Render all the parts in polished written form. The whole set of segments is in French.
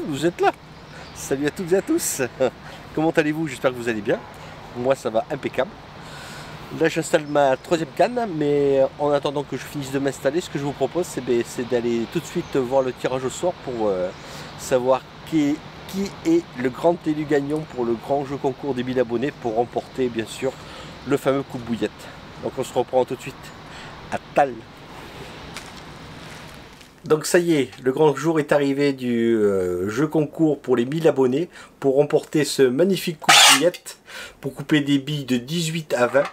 vous êtes là. Salut à toutes et à tous. Comment allez-vous? J'espère que vous allez bien. Moi ça va impeccable. Là j'installe ma troisième canne, mais en attendant que je finisse de m'installer, ce que je vous propose c'est d'aller tout de suite voir le tirage au sort pour savoir qui est le grand élu gagnant pour le grand jeu concours des 1000 abonnés pour remporter bien sûr le fameux coup de bouillette. Donc on se reprend tout de suite à Tal. Donc ça y est, le grand jour est arrivé du jeu concours pour les 1000 abonnés pour remporter ce magnifique coup de bouillette pour couper des billes de 18 à 20.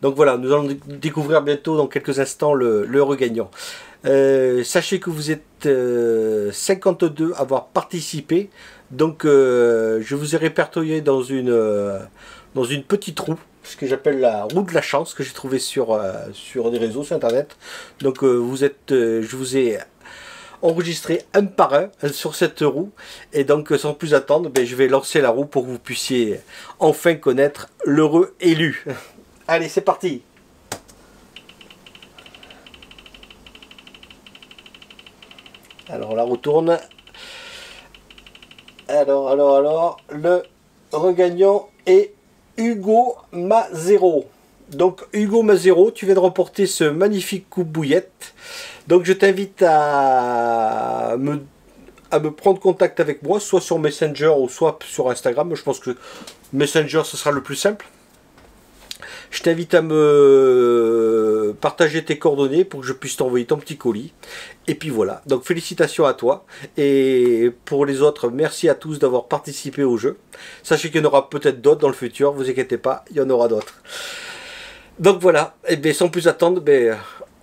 Donc voilà, nous allons découvrir bientôt dans quelques instants l'heureux gagnant. Sachez que vous êtes 52 à avoir participé. Donc je vous ai répertorié dans une petite roue, ce que j'appelle la roue de la chance, que j'ai trouvé sur des réseaux, sur internet. Donc je vous ai enregistré un par un sur cette roue. Et donc sans plus attendre, je vais lancer la roue pour que vous puissiez enfin connaître l'heureux élu. Allez, c'est parti. Alors la roue tourne. Alors, le regagnant est Hugo Mazero. Donc Hugo Mazero, tu viens de remporter ce magnifique coup de bouillette. Donc je t'invite à me prendre contact avec moi, soit sur Messenger ou soit sur Instagram. Je pense que Messenger ce sera le plus simple. Je t'invite à me partager tes coordonnées pour que je puisse t'envoyer ton petit colis. Et puis voilà, donc félicitations à toi. Et pour les autres, merci à tous d'avoir participé au jeu. Sachez qu'il y en aura peut-être d'autres dans le futur, vous inquiétez pas, il y en aura d'autres. Donc voilà, et bien sans plus attendre,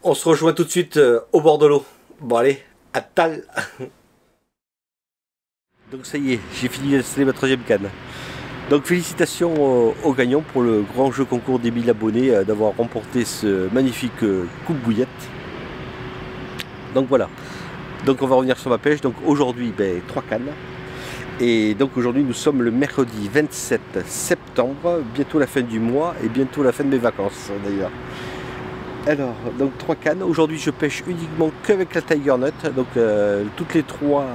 on se rejoint tout de suite au bord de l'eau. Bon allez, à Tal. Donc ça y est, j'ai fini d'installer ma troisième canne. Donc félicitations aux gagnants pour le grand jeu concours des 1000 abonnés d'avoir remporté ce magnifique coup de bouillette. Donc voilà, donc on va revenir sur ma pêche. Donc aujourd'hui 3 cannes. Et donc aujourd'hui nous sommes le mercredi 27 septembre, bientôt la fin du mois et bientôt la fin de mes vacances d'ailleurs. Alors donc 3 cannes, aujourd'hui je pêche uniquement qu'avec la Tiger Nut. Donc toutes les 3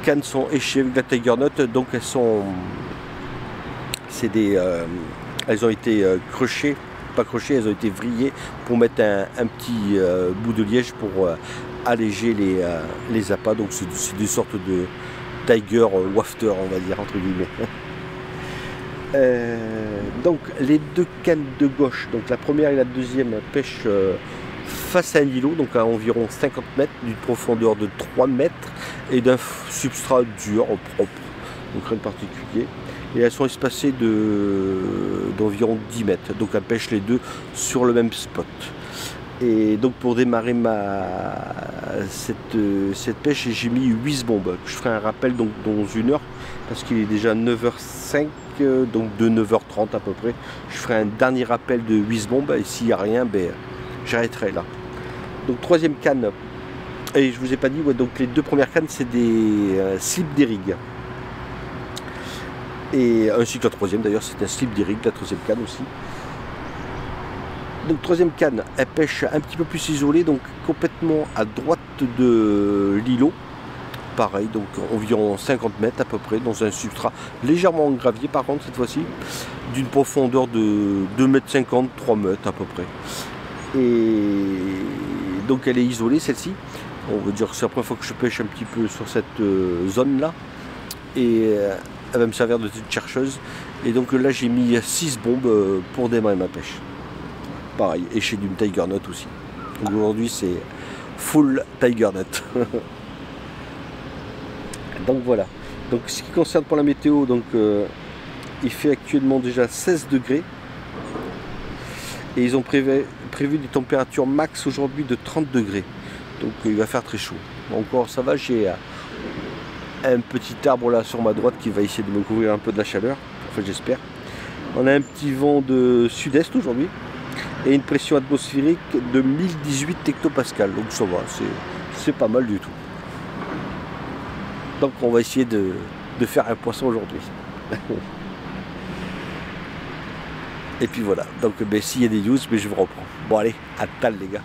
cannes sont échées avec la Tiger Nut, donc elles sont... elles ont été crochées, pas crochées, elles ont été vrillées pour mettre un petit bout de liège pour alléger les appâts. Donc c'est des sortes de Tiger wafter, on va dire entre guillemets. Donc les 2 cannes de gauche, donc la première et la deuxième pêchent face à un îlot, donc à environ 50 mètres, d'une profondeur de 3 mètres et d'un substrat dur, propre, donc rien de particulier. Et elles sont espacées d'environ 10 mètres. Donc elles pêchent les deux sur le même spot. Et donc pour démarrer cette pêche, j'ai mis 8 bombes. Je ferai un rappel donc dans 1 heure, parce qu'il est déjà 9h05, donc de 9h30 à peu près. Je ferai un dernier rappel de 8 bombes et s'il n'y a rien, j'arrêterai là. Donc troisième canne. Et je vous ai pas dit, donc les 2 premières cannes c'est des slips d'Erig. Et ainsi que la troisième d'ailleurs, c'est un slip d'Erig, la troisième canne aussi. Donc troisième canne, elle pêche un petit peu plus isolée, donc complètement à droite de l'îlot. Pareil, donc environ 50 mètres à peu près, dans un substrat légèrement en gravier par contre cette fois-ci, d'une profondeur de 2,50 m, 3 mètres à peu près. Et donc elle est isolée celle-ci. On veut dire que c'est la première fois que je pêche un petit peu sur cette zone-là. Et elle va me servir de petite chercheuse. Et donc là j'ai mis 6 bombes pour démarrer ma pêche. Pareil, et chez d'une Tiger Nut aussi. Donc aujourd'hui c'est full Tiger Nut. Donc voilà. Donc ce qui concerne pour la météo, donc il fait actuellement déjà 16 degrés. Et ils ont prévu des températures max aujourd'hui de 30 degrés. Donc il va faire très chaud. Encore ça va, j'ai un petit arbre là sur ma droite qui va essayer de me couvrir un peu de la chaleur, enfin j'espère. On a un petit vent de sud-est aujourd'hui et une pression atmosphérique de 1018 hectopascales, donc ça va, c'est pas mal du tout. Donc on va essayer de faire un poisson aujourd'hui. Et puis voilà, donc s'il y a des news, je vous reprends. Bon allez, à Tal les gars.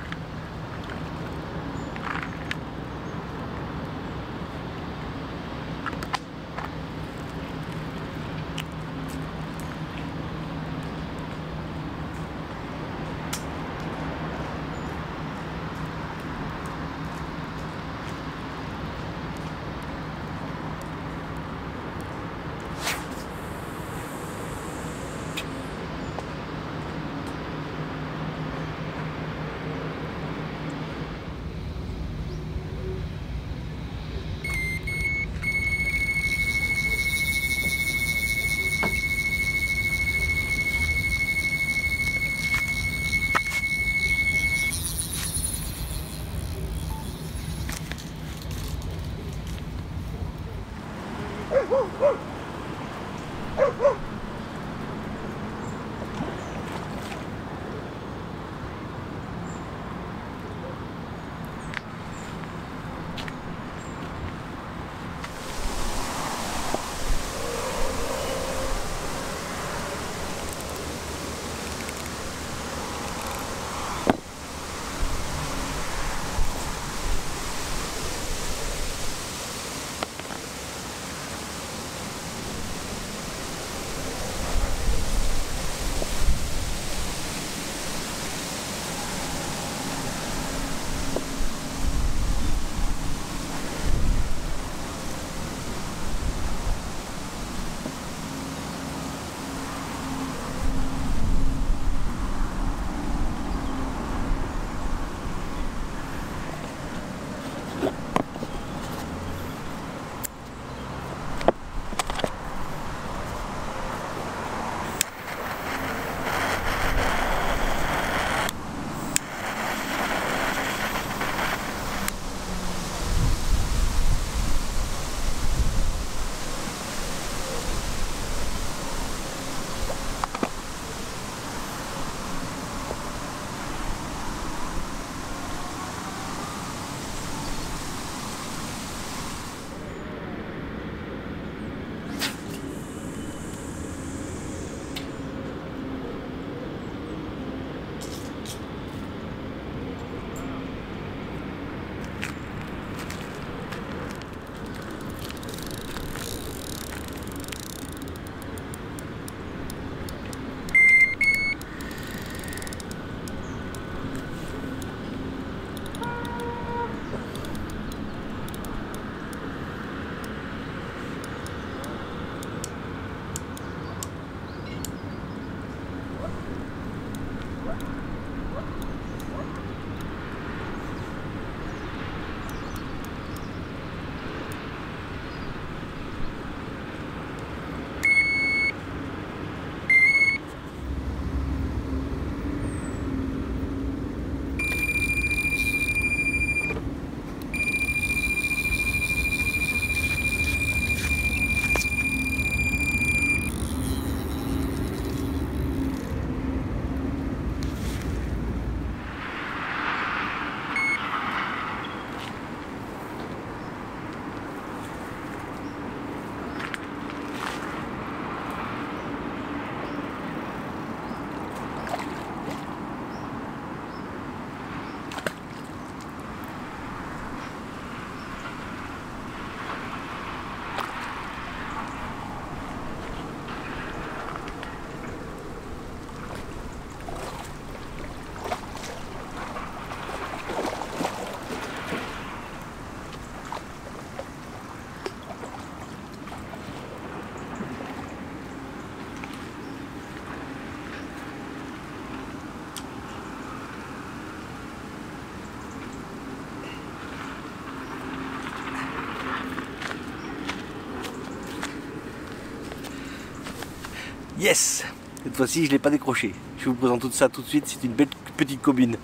Yes! Cette fois-ci, je ne l'ai pas décroché. Je vous présente tout ça tout de suite. C'est une belle petite cobine.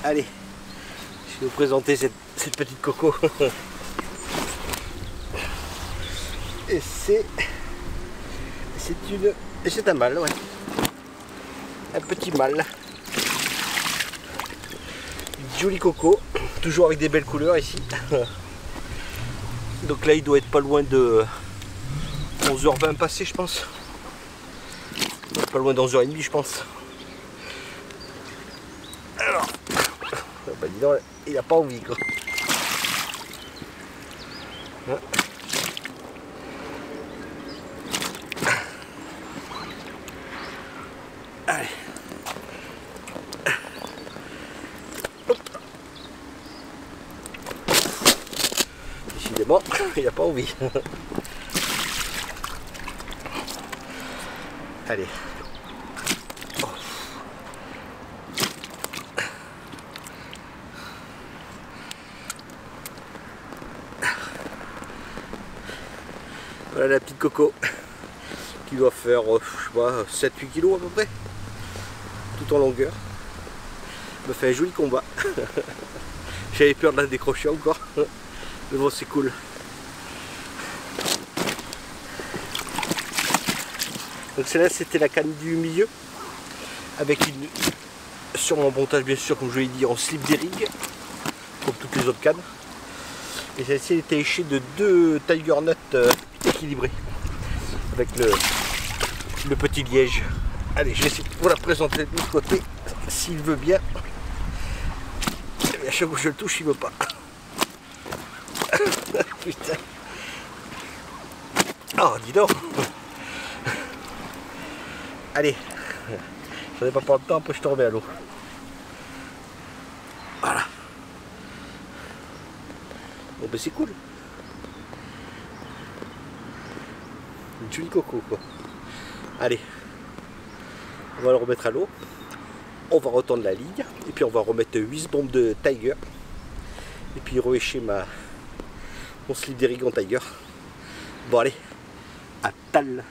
Allez, je vais vous présenter cette petite coco. Et c'est un mâle, ouais. Un petit mâle. Une jolie coco. Toujours avec des belles couleurs ici. Donc là, il doit être pas loin de 11h20 passé, je pense. Pas loin d'11h30, je pense. Alors, bah dis donc, il a pas envie, quoi. Hein. Allez. Hop. Décidément, il a pas envie. Allez. Oh. Voilà la petite coco qui doit faire, je sais pas, 7-8 kilos à peu près, tout en longueur. Me fait un joli combat. J'avais peur de la décrocher encore, mais bon, c'est cool. Donc celle-là, c'était la canne du milieu, avec sur mon montage bien sûr, comme je l'ai dit, en slip des rigs, comme toutes les autres cannes. Et celle-ci était échée de 2 Tiger Nut équilibrés, avec le petit liège. Allez, je vais essayer de vous la présenter de l'autre côté, s'il veut bien. Mais à chaque fois que je le touche, il veut pas. Putain. Oh, dis donc. Allez, j'en ai pas pour le temps, après je te remets à l'eau. Voilà. Bon ben c'est cool. Une jolie coco quoi. Allez, on va le remettre à l'eau. On va retendre la ligne. Et puis on va remettre 8 bombes de Tiger. Et puis rehécher mon slip des rigs en Tiger. Bon allez, à tal.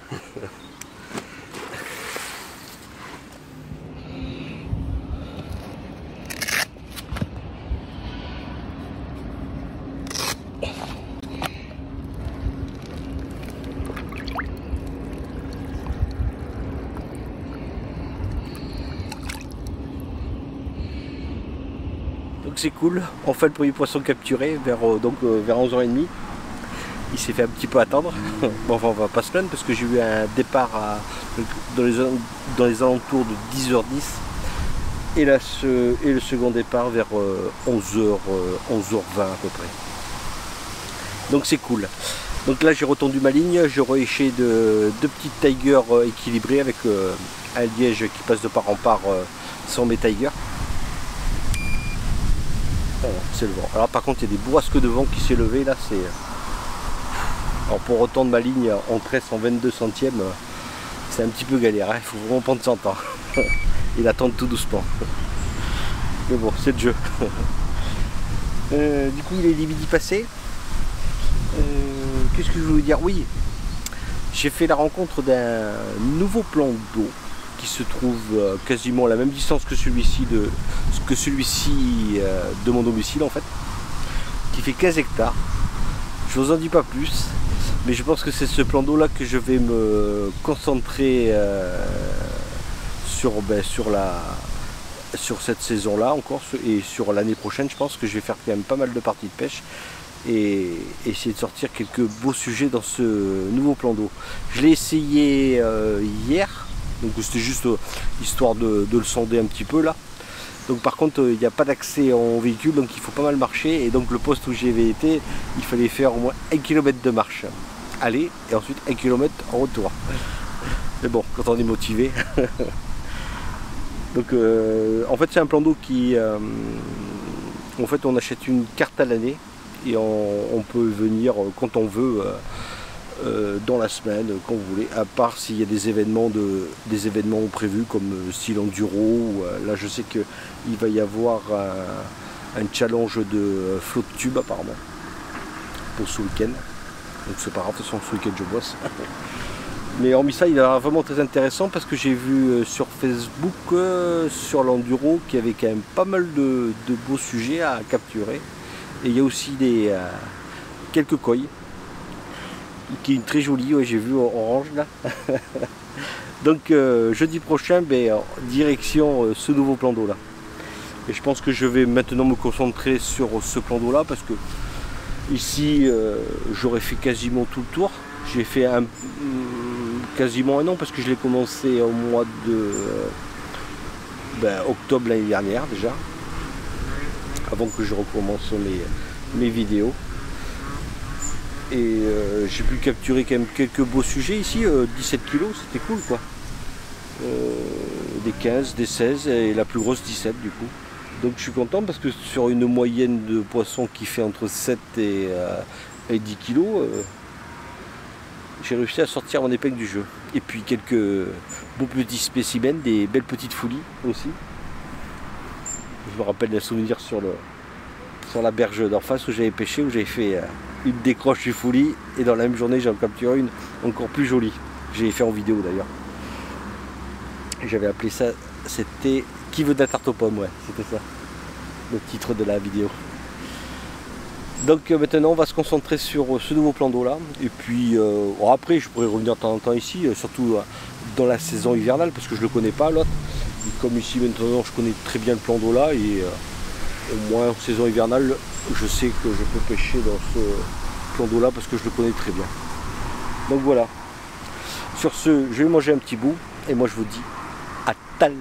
Donc c'est cool, on fait le premier poisson capturé vers 11h30. Il s'est fait un petit peu attendre. Bon, enfin, on va pas se plaindre parce que j'ai eu un départ dans les alentours de 10h10 et le second départ vers 11h20 à peu près. Donc c'est cool. Donc là j'ai retendu ma ligne, j'ai rehéché deux petites Tiger équilibrées avec un liège qui passe de part en part sans mes Tiger. C'est le vent. Alors par contre il y a des bourrasques de vent qui s'est levé là, c'est. Alors pour retendre ma ligne en tresse en 22 centièmes, c'est un petit peu galère, hein. Il faut vraiment prendre son temps. Il attend tout doucement. Mais bon, c'est le jeu. Du coup il est midi passé. Qu'est-ce que je voulais dire? Oui, j'ai fait la rencontre d'un nouveau plan d'eau qui se trouve quasiment à la même distance que celui-ci de mon domicile en fait, qui fait 15 hectares. Je vous en dis pas plus, mais je pense que c'est ce plan d'eau là que je vais me concentrer sur cette saison là encore et sur l'année prochaine. Je pense que je vais faire quand même pas mal de parties de pêche et essayer de sortir quelques beaux sujets dans ce nouveau plan d'eau. Je l'ai essayé hier. Donc c'était juste histoire de le sonder un petit peu là. Donc par contre il n'y a pas d'accès en véhicule, donc il faut pas mal marcher. Et donc le poste où j'avais été, il fallait faire au moins 1 km de marche. Aller et ensuite 1 km en retour. Mais bon, quand on est motivé. Donc en fait c'est un plan d'eau qui... en fait on achète une carte à l'année et on peut venir quand on veut. Dans la semaine, quand vous voulez, à part s'il y a des événements prévus comme style enduro, ou là je sais qu'il va y avoir un challenge de flotte tube apparemment pour ce week-end, donc c'est pas grave, de toute façon ce week-end je bosse. Mais hormis ça, il a l'air vraiment très intéressant parce que j'ai vu sur Facebook, sur l'enduro, qu'il y avait quand même pas mal de beaux sujets à capturer. Et il y a aussi quelques koi, qui est une très jolie, ouais, j'ai vu orange là. Donc jeudi prochain, direction ce nouveau plan d'eau là. Et je pense que je vais maintenant me concentrer sur ce plan d'eau là parce que ici j'aurais fait quasiment tout le tour. J'ai fait quasiment un an parce que je l'ai commencé au mois de octobre l'année dernière déjà, avant que je recommence mes vidéos. Et j'ai pu capturer quand même quelques beaux sujets ici, 17 kilos, c'était cool quoi. Des 15, des 16 et la plus grosse 17 du coup. Donc je suis content parce que sur une moyenne de poissons qui fait entre 7 et 10 kilos, j'ai réussi à sortir mon épingle du jeu. Et puis quelques beaux petits spécimens, des belles petites foulies aussi. Je me rappelle d'un souvenir sur la berge d'en face où j'avais pêché, où j'avais fait une décroche du foulie et dans la même journée j'en capturé une encore plus jolie. J'ai fait en vidéo d'ailleurs. J'avais appelé ça, c'était Qui veut de la tarte aux pommes, ouais, c'était ça, le titre de la vidéo. Donc maintenant on va se concentrer sur ce nouveau plan d'eau là. Et puis après je pourrais revenir de temps en temps ici, surtout dans la saison hivernale parce que je le connais pas l'autre. Comme ici maintenant je connais très bien le plan d'eau là et au moins en saison hivernale je sais que je peux pêcher dans ce plan d'eau là parce que je le connais très bien. Donc voilà. Sur ce, je vais manger un petit bout et moi je vous dis à tal.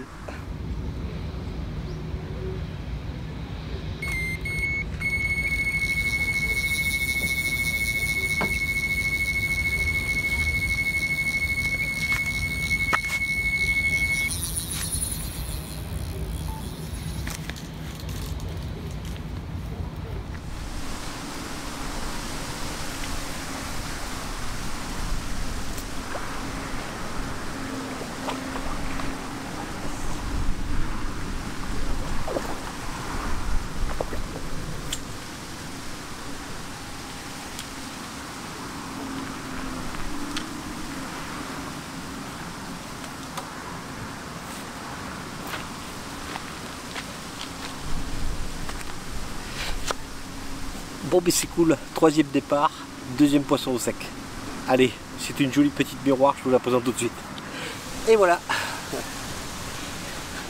Bon mais c'est cool, troisième départ, deuxième poisson au sec. Allez, c'est une jolie petite miroir, je vous la présente tout de suite. Et voilà.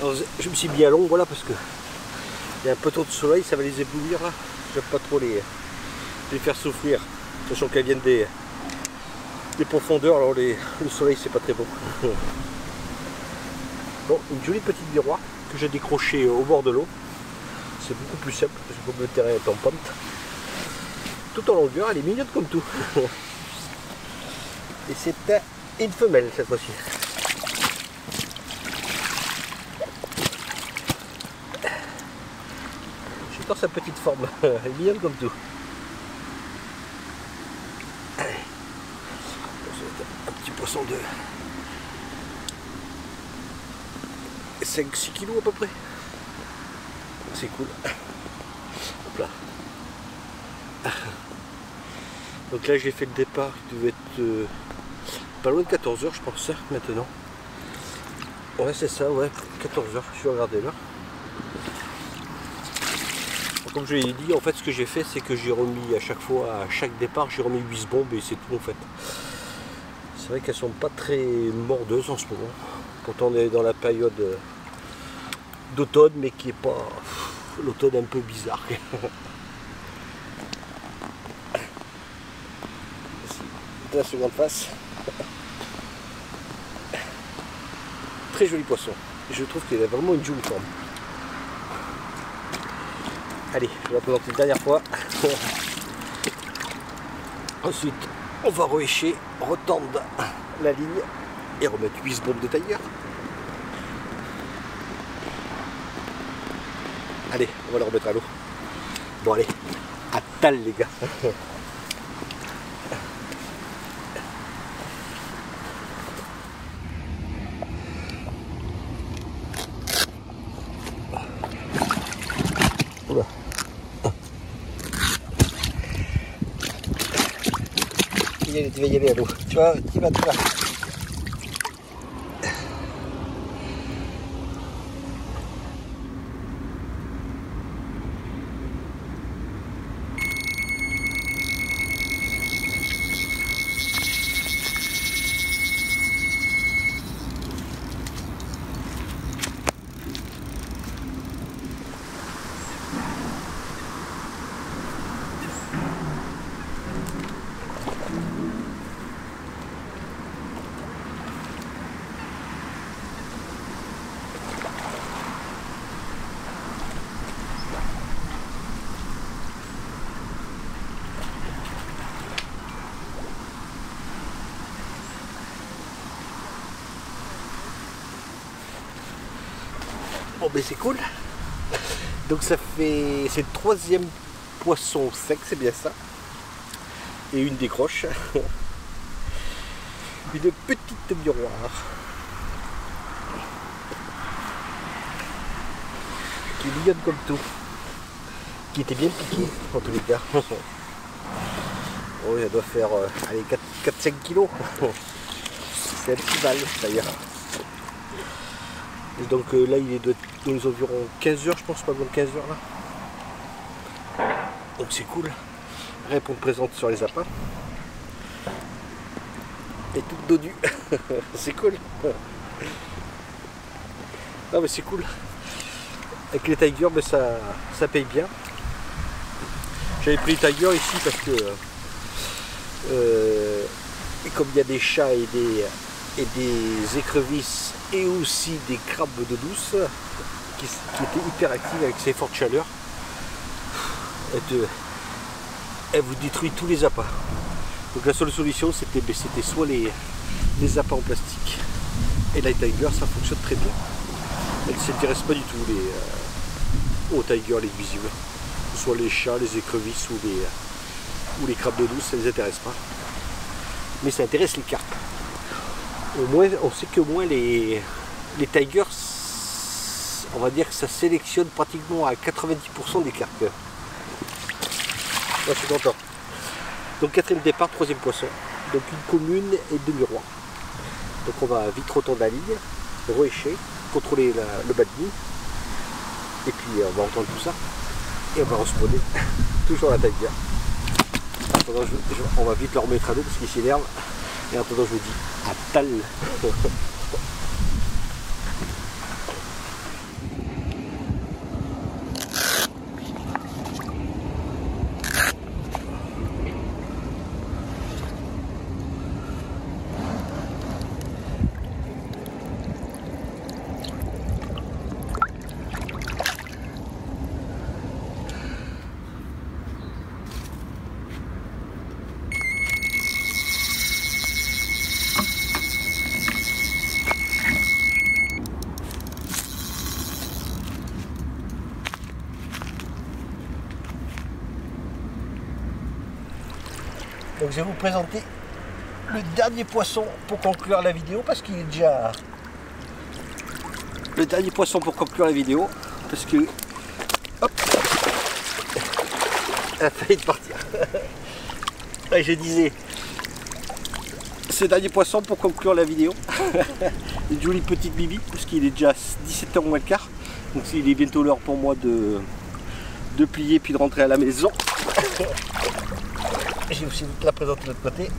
Alors, je me suis mis à l'ombre là parce que il y a un peu trop de soleil, ça va les éblouir là. J'aime pas trop les faire souffrir, sachant qu'elles viennent des profondeurs, alors le soleil c'est pas très bon. Bon, une jolie petite miroir que j'ai décrochée au bord de l'eau. C'est beaucoup plus simple parce que le terrain est en pente. Tout en longueur, elle est mignonne comme tout. Et c'est une femelle cette fois-ci. J'adore sa petite forme, elle est mignonne comme tout. Allez. Un petit poisson de 5-6 kilos à peu près. C'est cool. Hop là. Donc là j'ai fait le départ, il devait être pas loin de 14 h je pense maintenant. Ouais c'est ça, ouais, 14 h, je vais regarder là. Comme je l'ai dit, en fait ce que j'ai fait c'est que j'ai remis à chaque fois, à chaque départ j'ai remis 8 bombes et c'est tout en fait. C'est vrai qu'elles sont pas très mordeuses en ce moment. Pourtant on est dans la période d'automne mais qui est pas l'automne un peu bizarre. La seconde face. Très joli poisson. Je trouve qu'il a vraiment une jolie forme. Allez, je vais la présenter une dernière fois. Ensuite, on va rehécher, retendre la ligne et remettre 8 bombes de tailleur. Allez, on va la remettre à l'eau. Bon allez, à tal les gars. Oula. Tu vas y aller à l'eau. Tu vas. Bon ben c'est cool. Donc ça fait... c'est le troisième poisson sec, c'est bien ça. Et une décroche. Une petite miroir. Qui est mignonne comme tout. Qui était bien piqué en tous les cas. Oh, ça doit faire allez, 4-5 kilos. C'est un petit mal d'ailleurs. Et donc là il est dans les environs 15 heures, je pense, pas loin de 15 heures là. Donc c'est cool. Réponse présente sur les appâts. Et toute dodue. C'est cool. Non mais c'est cool. Avec les tigers, ben ça paye bien. J'avais pris les tigers ici parce que et comme il y a des chats et des écrevisses et aussi des crabes d'eau douce qui étaient hyper actives avec ces fortes chaleurs, elle vous détruit tous les appâts. Donc la seule solution c'était soit les appâts en plastique, et la tiger ça fonctionne très bien. Elle ne s'intéresse pas du tout aux tigers, les nuisibles, soit les chats, les écrevisses ou les crabes d'eau douce, ça ne les intéresse pas. Mais ça intéresse les carpes. Au moins, on sait qu'au moins les tigers, on va dire que ça sélectionne pratiquement à 90% des carpes. Moi, je suis content. Donc quatrième départ, troisième poisson. Donc une commune et deux miroirs. Donc on va vite retourner la ligne, re-écher, contrôler le bas de ligne. Et puis on va entendre tout ça. Et on va respawner. Toujours la tiger. On va vite le remettre à l'eau parce qu'il s'énerve. Et en attendant, je vous dis à tal. Donc je vais vous présenter le dernier poisson pour conclure la vidéo parce qu'il est déjà... Le dernier poisson pour conclure la vidéo parce que... Hop, elle a failli partir. Ouais, je disais, ce dernier poisson pour conclure la vidéo. Une jolie petite bibi parce qu'il est déjà 17h moins le quart. Donc il est bientôt l'heure pour moi de plier puis de rentrer à la maison. J'ai aussi vous la présenter de l'autre côté.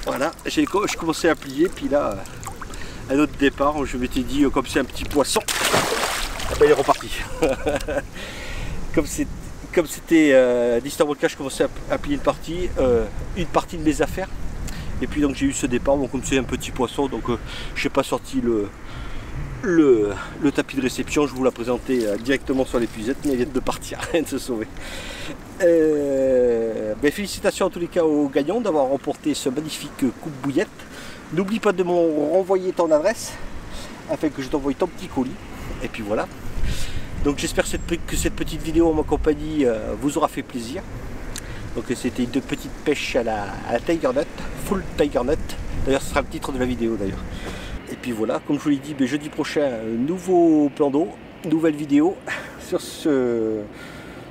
Voilà, je commençais à plier, puis là, à notre départ, je m'étais dit, comme c'est un petit poisson, ben, il est reparti. Comme c'était 17h moins le quart, je commençais à plier une partie de mes affaires. Et puis donc j'ai eu ce départ, donc comme c'est un petit poisson, donc je n'ai pas sorti le tapis de réception, je vous l'ai présenté directement sur l'épuisette, mais il vient de partir, rien de se sauver. Ben, félicitations en tous les cas aux gagnants d'avoir remporté ce magnifique coupe-bouillette. N'oublie pas de me renvoyer ton adresse afin que je t'envoie ton petit colis. Et puis voilà. Donc j'espère que cette petite vidéo en ma compagnie vous aura fait plaisir. Donc c'était une petite pêche à la Tiger Nut, full Tiger Nut. D'ailleurs ce sera le titre de la vidéo d'ailleurs. Et puis voilà, comme je vous l'ai dit, ben, jeudi prochain, nouveau plan d'eau, nouvelle vidéo sur ce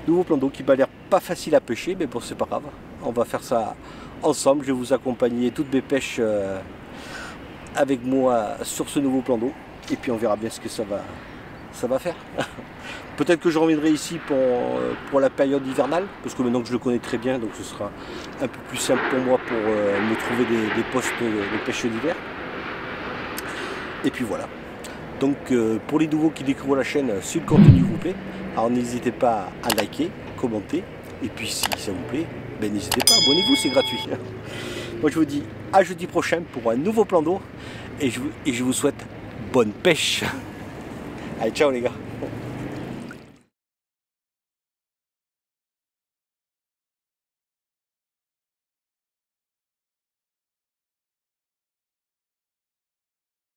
nouveau plan d'eau qui m'a l'air pas facile à pêcher, mais bon c'est pas grave. On va faire ça ensemble, je vais vous accompagner toutes mes pêches avec moi sur ce nouveau plan d'eau. Et puis on verra bien ce que ça va faire. Peut-être que je reviendrai ici pour la période hivernale, parce que maintenant que je le connais très bien, donc ce sera un peu plus simple pour moi pour me trouver des postes de pêche d'hiver. Et puis voilà. Donc pour les nouveaux qui découvrent la chaîne, si le contenu vous plaît, alors n'hésitez pas à liker, commenter. Et puis si ça vous plaît, ben, n'hésitez pas, abonnez-vous, c'est gratuit. Moi je vous dis à jeudi prochain pour un nouveau plan d'eau. Et je vous souhaite bonne pêche. Allez, ciao les gars.